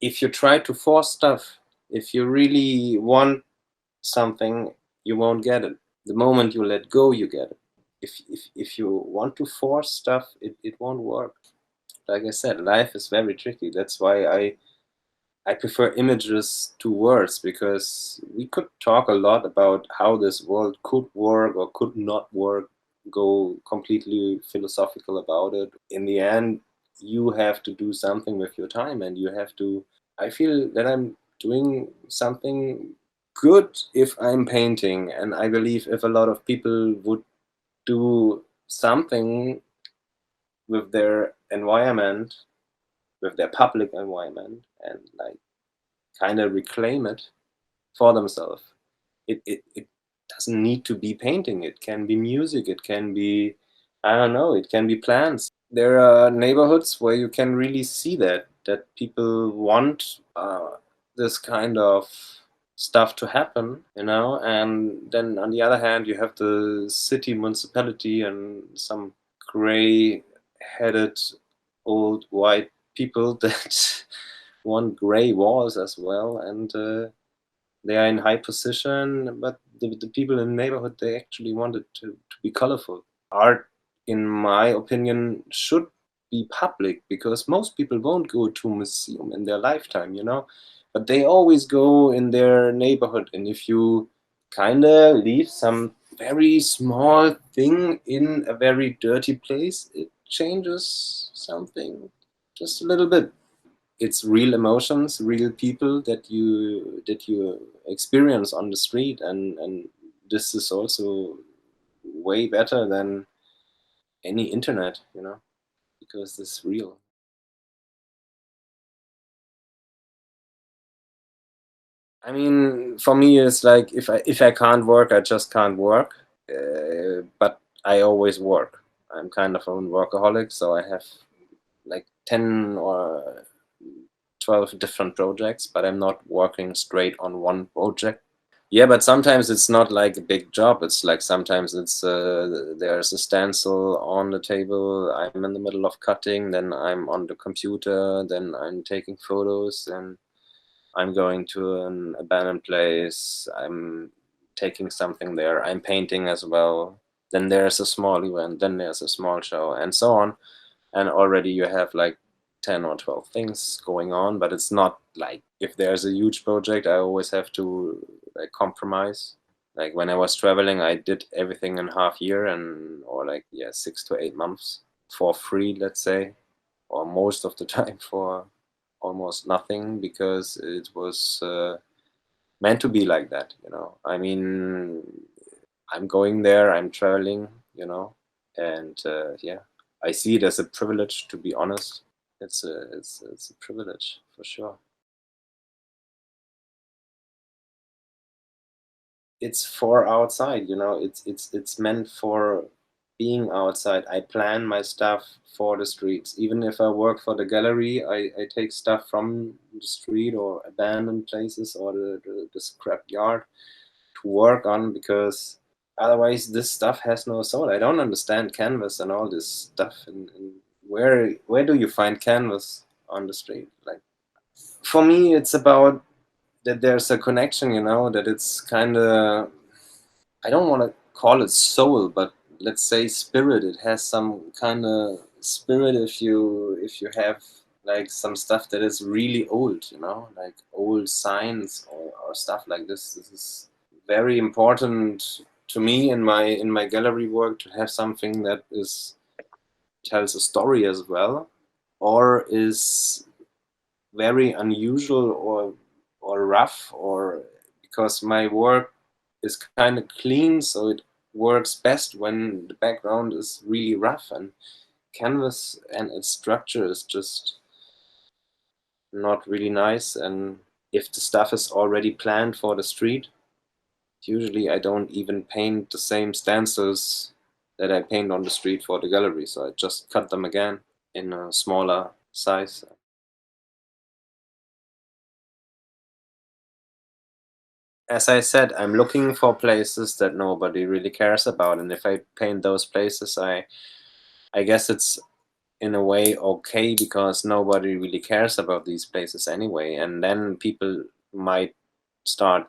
if you try to force stuff, if you really want something, you won't get it. The moment you let go, you get it. If you want to force stuff, it won't work. Like I said, life is very tricky. That's why I prefer images to words, because we could talk a lot about how this world could work or could not work, go completely philosophical about it. In the end, you have to do something with your time, and you have to. I feel that I'm doing something good if I'm painting, and I believe if a lot of people would do something with their environment, with their public environment, and like kind of reclaim it for themselves. It doesn't need to be painting. It can be music. It can be, I don't know, it can be plants. There are neighborhoods where you can really see that people want this kind of stuff to happen, you know. And then on the other hand, you have the city municipality and some gray-headed old white people that want gray walls as well, and they are in high position, but the people in the neighborhood, they actually want it to be colorful. Art, in my opinion, should be public, because most people won't go to a museum in their lifetime, you know, but they always go in their neighborhood. And if you kind of leave some very small thing in a very dirty place, it changes something just a little bit. It's real emotions, real people that you experience on the street, and this is also way better than any internet, you know, because it's real. I mean, for me, it's like if I can't work, I just can't work. But I always work. I'm kind of a workaholic, so I have like 10 or 12 different projects, but I'm not working straight on one project. Yeah, but sometimes it's not like a big job. It's like sometimes it's there's a stencil on the table. I'm in the middle of cutting, then I'm on the computer, then I'm taking photos, and I'm going to an abandoned place. I'm taking something there. I'm painting as well. Then there's a small event, then there's a small show, and so on. And already you have like 10 or 12 things going on, but it's not like if there's a huge project, I always have to like compromise. Like when I was traveling, I did everything in half year, and or like, yeah, 6 to 8 months for free, let's say, or most of the time for almost nothing, because it was meant to be like that, you know. I mean, I'm going there, I'm traveling, you know, and yeah, I see it as a privilege, to be honest. It's a privilege for sure. It's for outside, you know. It's meant for being outside. I plan my stuff for the streets. Even if I work for the gallery, I take stuff from the street or abandoned places or the scrap yard to work on, because otherwise this stuff has no soul. I don't understand canvas and all this stuff. And where do you find canvas on the street? Like, for me, it's about that there's a connection, you know, that it's kind of, I don't want to call it soul, but let's say spirit. It has some kind of spirit if you have like some stuff that is really old, you know, like old signs or stuff like this. This is very important to me in my gallery work, to have something that is tells a story as well, or is very unusual or rough, or because my work is kind of clean, so it works best when the background is really rough, and canvas and its structure is just not really nice. And if the stuff is already planned for the street, usually I don't even paint the same stencils that I paint on the street for the gallery, so I just cut them again in a smaller size. As I said, I'm looking for places that nobody really cares about, and if I paint those places, I guess it's in a way okay because nobody really cares about these places anyway, and then people might start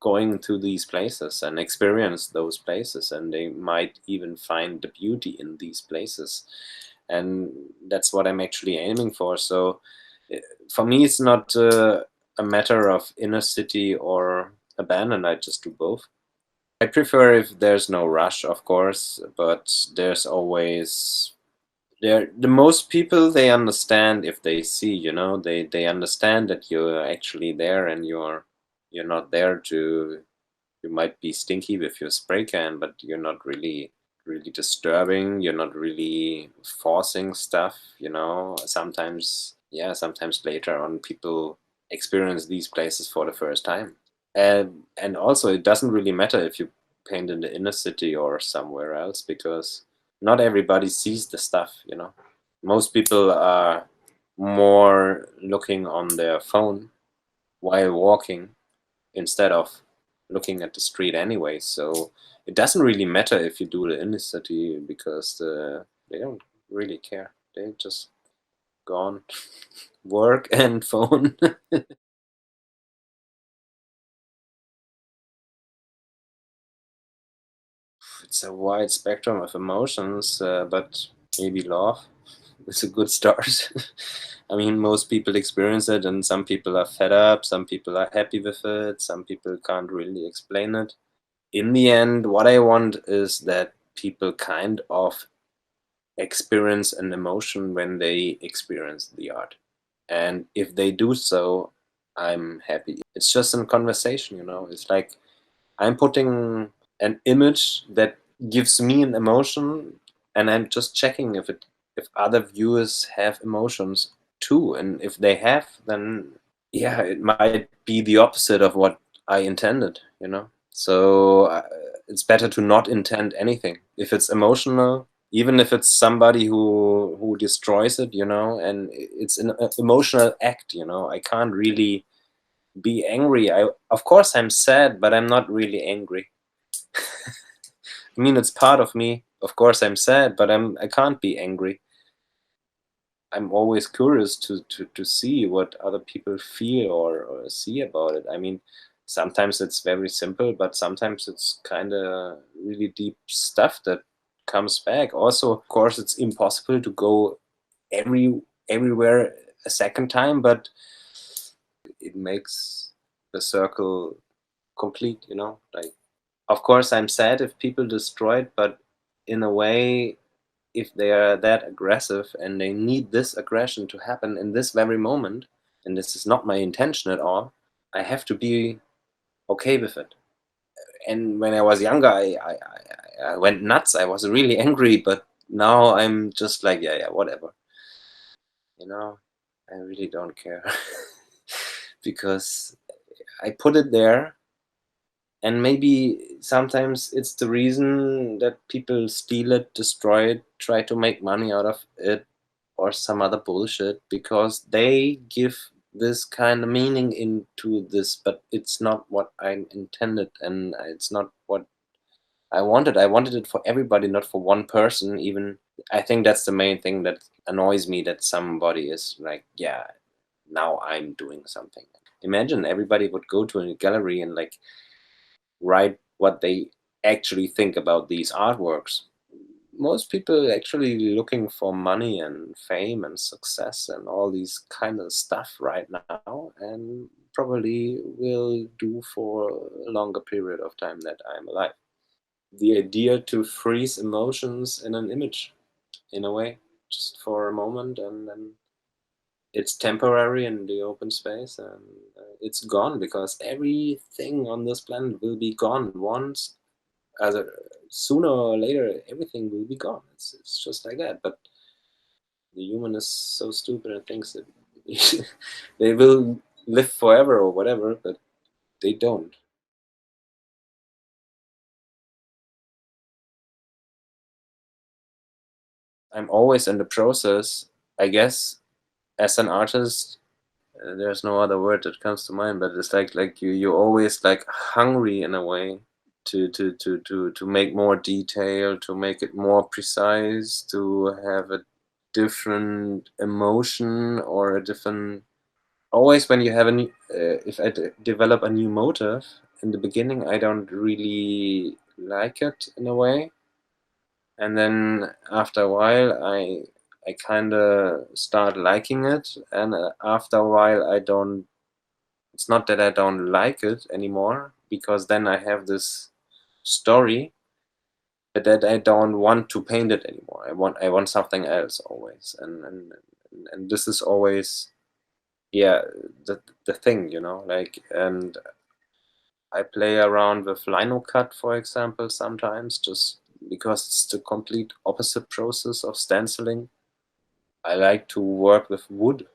going to these places and experience those places, and they might even find the beauty in these places, and that's what I'm actually aiming for. So eh, for me it's not a matter of inner city or abandoned. I just do both. I prefer if there's no rush, of course, but there's always there the most people, they understand if they see, they understand that you're actually there, and you're not there to, you might be stinky with your spray can, but you're not really disturbing, you're not really forcing stuff, sometimes, yeah, sometimes later on people experience these places for the first time. And also it doesn't really matter if you paint in the inner city or somewhere else, because not everybody sees the stuff, most people are more looking on their phone while walking instead of looking at the street anyway. So it doesn't really matter if you do the inner city, because they don't really care. They just go on work and phone. It's a wide spectrum of emotions, but maybe love is a good start. I mean, most people experience it, and some people are fed up, some people are happy with it, some people can't really explain it. In the end, what I want is that people kind of experience an emotion when they experience the art. And if they do so, I'm happy. It's just a conversation, It's like I'm putting an image that gives me an emotion, and I'm just checking if other viewers have emotions too. And if they have, then yeah, it might be the opposite of what I intended. So it's better to not intend anything. If it's emotional, even if it's somebody who destroys it, and it's an emotional act. I can't really be angry. I Of course I'm sad, but I'm not really angry. I mean, it's part of me. Of course I'm sad, but I can't be angry. I'm always curious to see what other people feel or see about it. I mean, sometimes it's very simple, but sometimes it's kind of really deep stuff that comes back. Also, of course, it's impossible to go everywhere a second time, but it makes the circle complete. Like, of course, I'm sad if people destroy it, but in a way, if they are that aggressive and they need this aggression to happen in this very moment, and this is not my intention at all, I have to be okay with it. And when I was younger, I went nuts. I was really angry, but now I'm just like, yeah, yeah, whatever. You know, I really don't care because I put it there. And maybe sometimes it's the reason that people steal it, destroy it, try to make money out of it, or some other bullshit, because they give this kind of meaning into this, but it's not what I intended, and it's not what I wanted. I wanted it for everybody, not for one person, even. I think that's the main thing that annoys me, that somebody is like, yeah, now I'm doing something. Imagine everybody would go to a gallery and like write what they actually think about these artworks. Most people actually looking for money and fame and success and all these kind of stuff right now, and probably will do for a longer period of time that I'm alive. The idea to freeze emotions in an image, in a way, just for a moment, and then it's temporary in the open space, and it's gone, because everything on this planet will be gone once, as a, sooner or later everything will be gone. It's just like that. But the human is so stupid and thinks that they will live forever or whatever, but they don't. I'm always in the process, I guess. As an artist, there's no other word that comes to mind, but it's like you're always like hungry in a way to make more detail, to make it more precise, to have it different emotion or a different. Always when you have a new, if I develop a new motive in the beginning, I don't really like it in a way, and then after a while, I kind of start liking it, and after a while, I don't. It's not that I don't like it anymore, because then I have this story, but that I don't want to paint it anymore. I want something else always, and this is always, yeah, the thing, like. And I play around with lino cut, for example, sometimes, just because it's the complete opposite process of stenciling. I like to work with wood,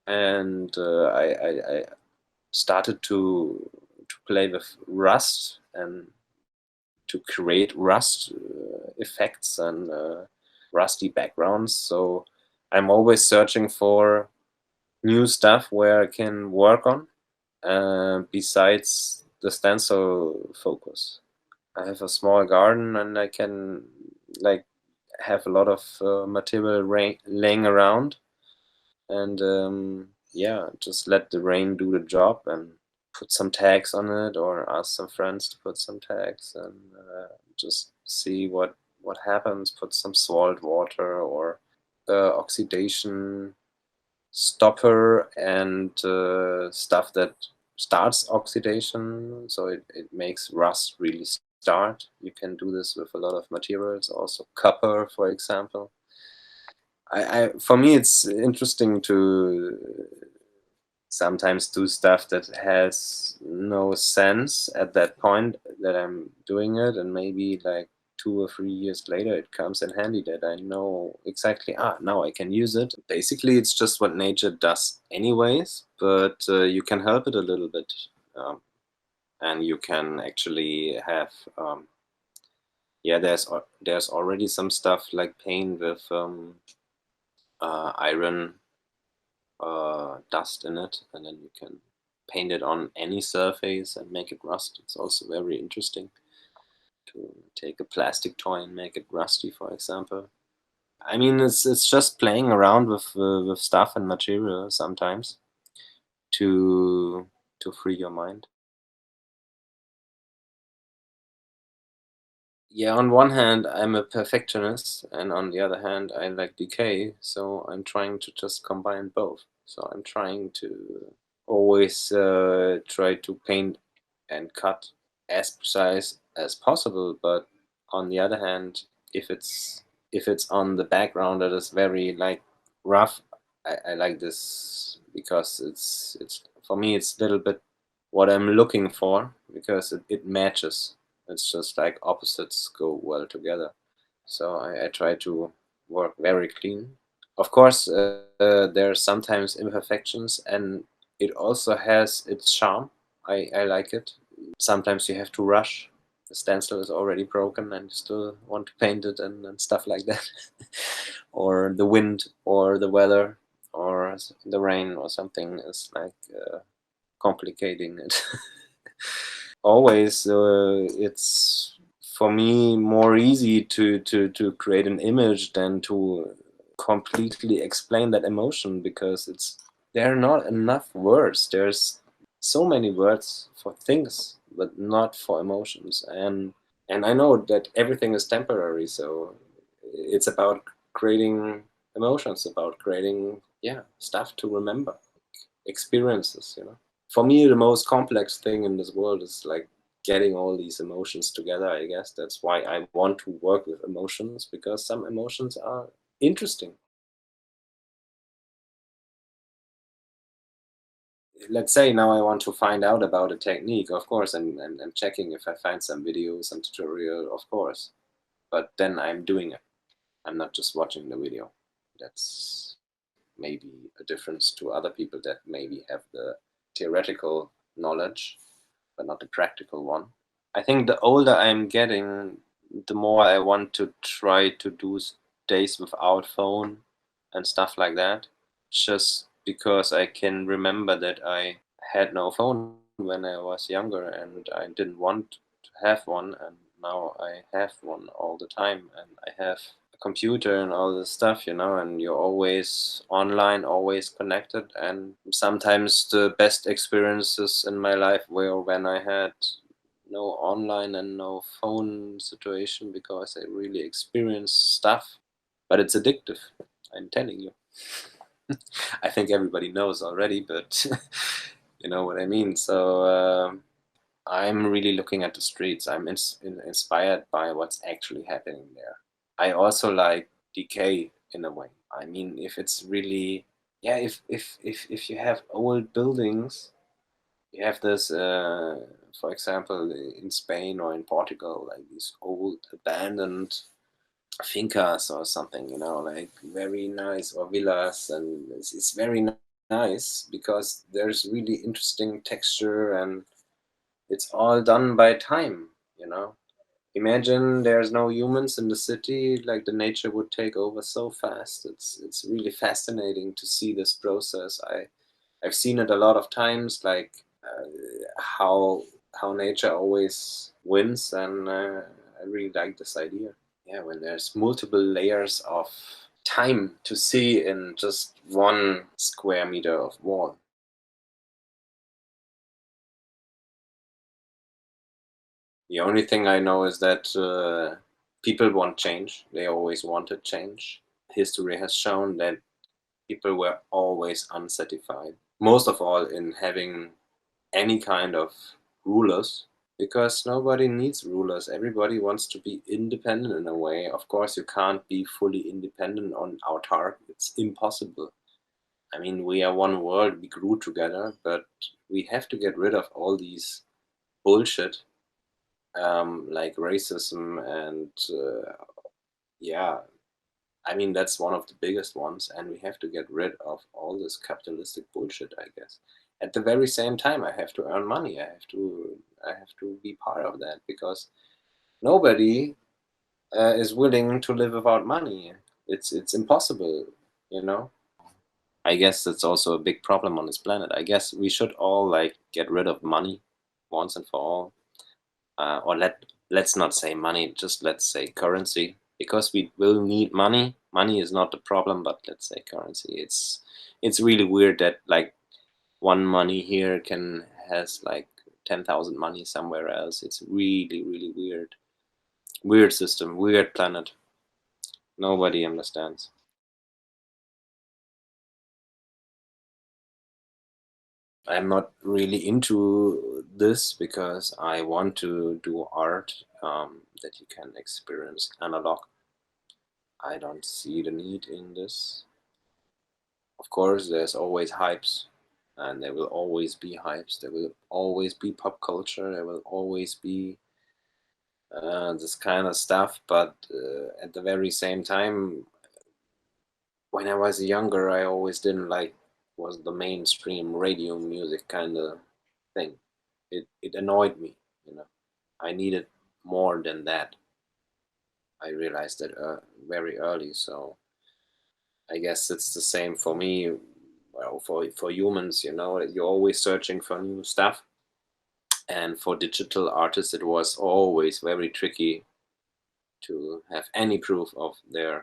and I started to play with rust and to create rust effects and rusty backgrounds. So I'm always searching for new stuff where I can work on, besides the stencil focus. I have a small garden, and I can, like, have a lot of material laying around, and yeah, just let the rain do the job and put some tags on it, or ask some friends to put some tags, and just see what happens. Put some salt water or oxidation stopper, and stuff that starts oxidation, so it makes rust really start. You can do this with a lot of materials, also copper, for example. For me, it's interesting to sometimes do stuff that has no sense at that point that I'm doing it, and maybe like 2 or 3 years later it comes in handy that I know exactly, now I can use it. Basically, it's just what nature does anyways, but you can help it a little bit, um, and you can actually have, yeah, there's already some stuff like paint with iron dust in it, and then you can paint it on any surface and make it rust. It's also very interesting to take a plastic toy and make it rusty, for example. I mean, it's just playing around with stuff and material sometimes to free your mind. Yeah, on one hand, I'm a perfectionist, and on the other hand, I like decay. So I'm trying to just combine both. So I'm trying to always try to paint and cut as precise as possible. But on the other hand, if it's on the background that is very like rough, I like this because it's for me it's a little bit what I'm looking for, because it matches. It's just like opposites go well together. So I try to work very clean. Of course, there are sometimes imperfections, and it also has its charm. I like it. Sometimes you have to rush. The stencil is already broken, and you still want to paint it, and stuff like that. Or the wind, or the weather, or the rain, or something is like complicating it. Always, it's for me more easy to create an image than to completely explain that emotion, because there are not enough words. There's so many words for things, but not for emotions. And I know that everything is temporary, so it's about creating emotions, about creating, yeah, stuff to remember, experiences. For me, the most complex thing in this world is like getting all these emotions together. I guess that's why I want to work with emotions, because some emotions are interesting. Let's say now I want to find out about a technique, of course, and checking if I find some video, some tutorial, of course. But then I'm doing it. I'm not just watching the video. That's maybe a difference to other people that maybe have the theoretical knowledge, but not the practical one. I think the older I'm getting, the more I want to try to do days without phone and stuff like that. Just because I can remember that I had no phone when I was younger, and I didn't want to have one, and now I have one all the time, and I have a computer and all this stuff, and you're always online, always connected. And sometimes the best experiences in my life were when I had no online and no phone situation, because I really experienced stuff. But it's addictive, I'm telling you. I think everybody knows already, but you know what I mean. So I'm really looking at the streets. I'm inspired by what's actually happening there. I also like decay in a way. I mean, if it's really, yeah, if you have old buildings, you have this, for example, in Spain or in Portugal, like these old abandoned fincas or something, like very nice, or villas, and it's very nice because there's really interesting texture, and it's all done by time, you know. Imagine there's no humans in the city, like the nature would take over so fast. It's really fascinating to see this process. I've seen it a lot of times, like how nature always wins, and I really like this idea. Yeah, when there's multiple layers of time to see in just 1 square meter of wall. The only thing I know is that people want change. They always wanted change. History has shown that people were always unsatisfied, most of all in having any kind of rulers, because nobody needs rulers. Everybody wants to be independent in a way. Of course, you can't be fully independent on autark. It's impossible. I mean, we are one world, we grew together, but we have to get rid of all these bullshit, like racism and yeah, I mean, that's one of the biggest ones, and we have to get rid of all this capitalistic bullshit, I guess. At the very same time, I have to earn money. I have to be part of that, because nobody is willing to live without money. It's impossible, you know. I guess that's also a big problem on this planet. I guess we should all like get rid of money once and for all, or let's not say money, just let's say currency, because we will need money. Money is not the problem, but let's say currency. It's really weird that like one money here can has like 10,000 money somewhere else. It's really really weird, weird system, weird planet. Nobody understands. I'm not really into this because I want to do art that you can experience analog. I don't see the need in this. Of course, there's always hypes, and there will always be hypes. There will always be pop culture. There will always be this kind of stuff. But at the very same time, when I was younger, I always didn't like was the mainstream radio music kind of thing. It annoyed me, you know. I needed more than that. I realized that very early. So I guess it's the same for me. Well, for humans, you're always searching for new stuff. And for digital artists, it was always very tricky to have any proof of uh,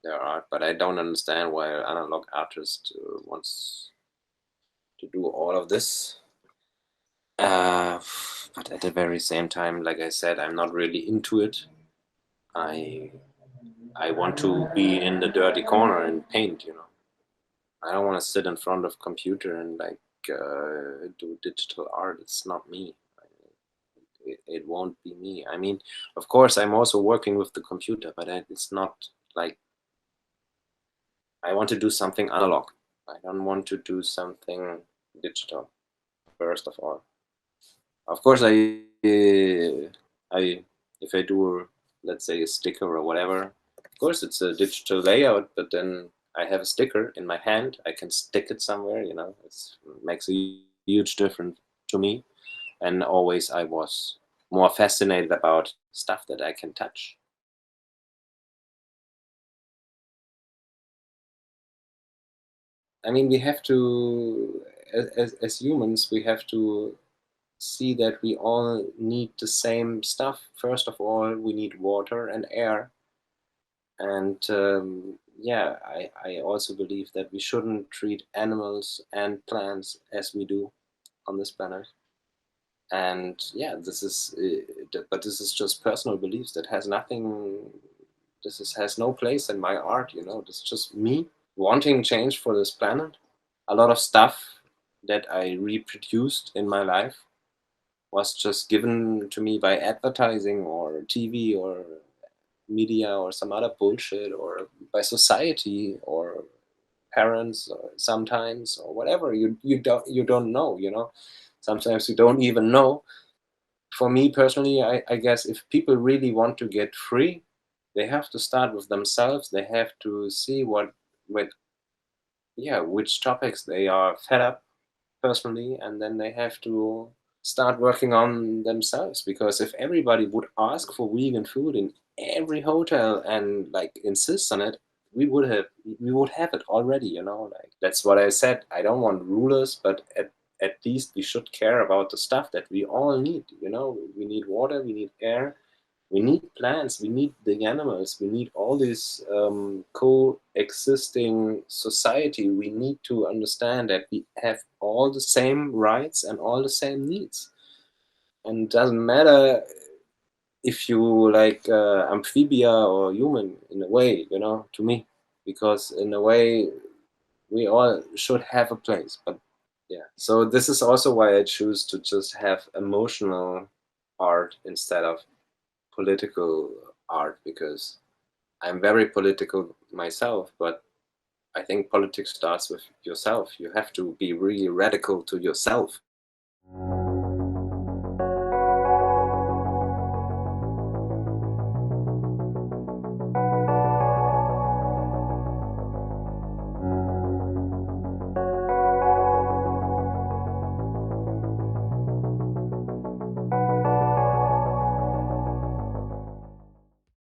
their art. But I don't understand why an analog artist wants to do all of this. Uh, but at the very same time, like I said, I'm not really into it. I I want to be in the dirty corner and paint. I don't want to sit in front of computer and like do digital art. It's not me. It won't be me. I mean, of course, I'm also working with the computer, but it's not like I want to do something analog. I don't want to do something digital. First of all, of course, I if I do, let's say, a sticker or whatever, of course it's a digital layout, but then I have a sticker in my hand. I can stick it somewhere. It makes a huge difference to me. And always I was more fascinated about stuff that I can touch. I mean, we have to, as humans, we have to see that we all need the same stuff. First of all, we need water and air. And yeah, I also believe that we shouldn't treat animals and plants as we do on this planet. And yeah, this is but this is just personal beliefs that has nothing, has no place in my art, you know. This is just me wanting change for this planet. A lot of stuff that I reproduced in my life was just given to me by advertising or TV or media or some other bullshit, or by society or parents or sometimes, or whatever. You don't know, you know. Sometimes you don't even know. For me personally, I guess if people really want to get free, they have to start with themselves. They have to see what yeah, which topics they are fed up personally, and then they have to start working on themselves. Because if everybody would ask for vegan food in every hotel and like insist on it, we would have we would have it already, you know. Like, that's what I said. I don't want rulers, but at least we should care about the stuff that we all need, you know. We need water, we need air, we need plants, we need the animals, we need all this coexisting society. We need to understand that we have all the same rights and all the same needs. And it doesn't matter if you like amphibia or human, in a way, you know, to me, because in a way we all should have a place. But yeah, so this is also why I choose to just have emotional art instead of political art, because I'm very political myself, but I think politics starts with yourself. You have to be really radical to yourself.